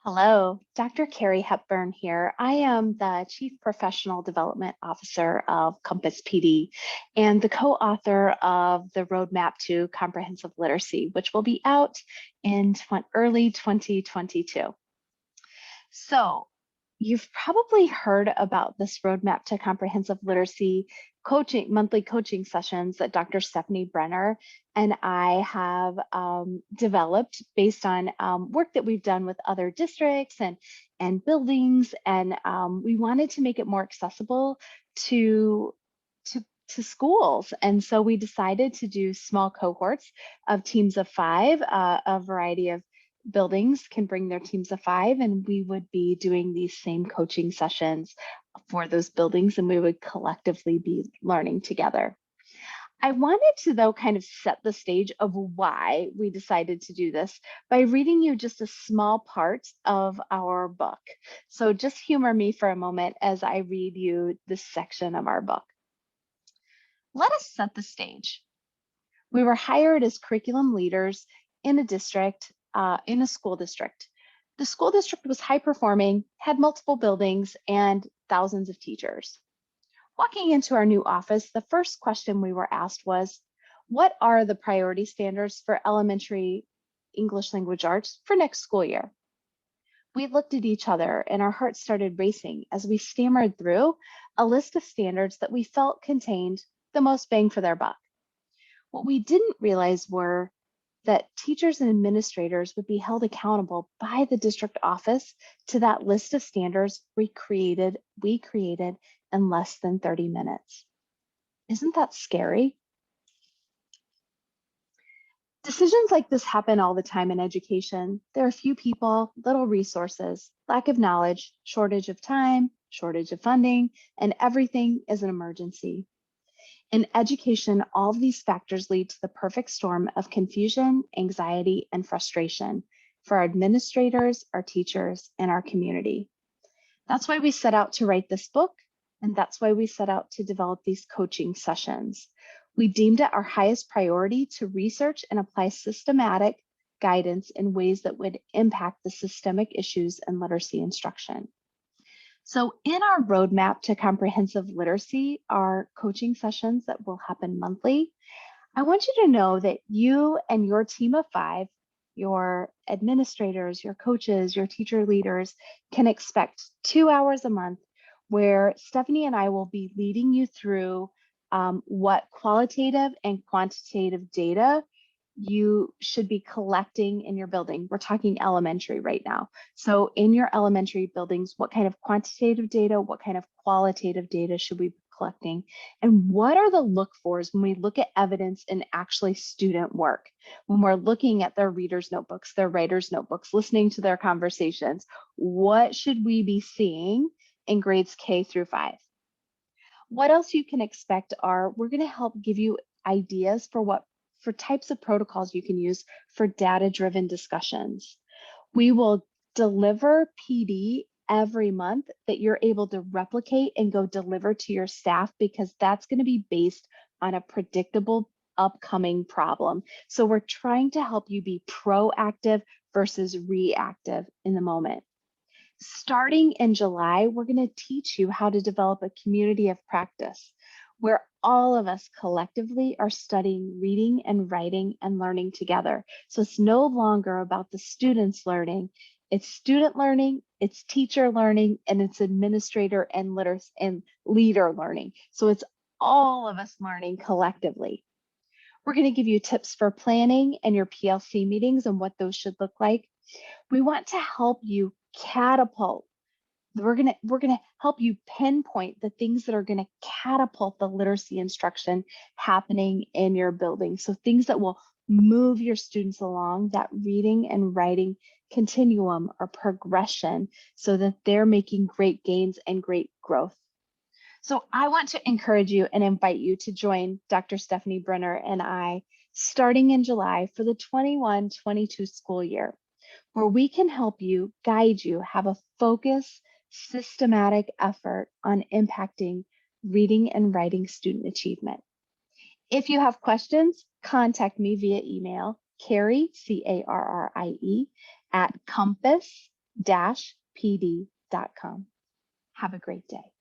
Hello, Dr. Carrie Hepburn here. I am the Chief Professional Development Officer of Compass PD and the co-author of the Roadmap to Comprehensive Literacy, which will be out in early 2022. So you've probably heard about this Roadmap to Comprehensive Literacy monthly coaching sessions that Dr. Stephanie Brenner and I have developed based on work that we've done with other districts and buildings. And we wanted to make it more accessible to, to schools. And so we decided to do small cohorts of teams of 5, a variety of buildings can bring their teams of 5, and we would be doing these same coaching sessions for those buildings, and we would collectively be learning together. I wanted to, though, kind of set the stage of why we decided to do this by reading you just a small part of our book. So just humor me for a moment as I read you this section of our book. Let us set the stage. We were hired as curriculum leaders in a school district. The school district was high performing, had multiple buildings, and thousands of teachers. Walking into our new office, the first question we were asked was, what are the priority standards for elementary English language arts for next school year? We looked at each other and our hearts started racing as we stammered through a list of standards that we felt contained the most bang for their buck. What we didn't realize were that teachers and administrators would be held accountable by the district office to that list of standards we created in less than 30 minutes. Isn't that scary? Decisions like this happen all the time in education. There are few people, little resources, lack of knowledge, shortage of time, shortage of funding, and everything is an emergency. In education, all of these factors lead to the perfect storm of confusion, anxiety, and frustration for our administrators, our teachers, and our community. That's why we set out to write this book, and that's why we set out to develop these coaching sessions. We deemed it our highest priority to research and apply systematic guidance in ways that would impact the systemic issues in literacy instruction. So in our roadmap to comprehensive literacy, our coaching sessions that will happen monthly, I want you to know that you and your team of 5, your administrators, your coaches, your teacher leaders can expect 2 hours a month where Stephanie and I will be leading you through what qualitative and quantitative data you should be collecting in your building. We're talking elementary right now. So in your elementary buildings, what kind of quantitative data, what kind of qualitative data should we be collecting? And what are the look-fors when we look at evidence in actually student work? When we're looking at their readers' notebooks, their writers' notebooks, listening to their conversations, what should we be seeing in grades K through 5? What else you can expect are, we're going to help give you ideas for types of protocols you can use for data-driven discussions. We will deliver PD every month that you're able to replicate and go deliver to your staff, because that's going to be based on a predictable upcoming problem. So we're trying to help you be proactive versus reactive in the moment. Starting in July, we're going to teach you how to develop a community of practice where all of us collectively are studying reading and writing and learning together. So it's no longer about the students learning, it's student learning, it's teacher learning, and it's administrator and leader learning. So it's all of us learning collectively. We're going to give you tips for planning and your PLC meetings and what those should look like. We want to help you catapult. We're gonna help you pinpoint the things that are gonna catapult the literacy instruction happening in your building. So things that will move your students along that reading and writing continuum or progression so that they're making great gains and great growth. So I want to encourage you and invite you to join Dr. Stephanie Brenner and I starting in July for the 21-22 school year, where we can help you, guide you, have a focus, systematic effort on impacting reading and writing student achievement. If you have questions, contact me via email, Carrie, C-A-R-R-I-E, at Compass, pd.com. Have a great day.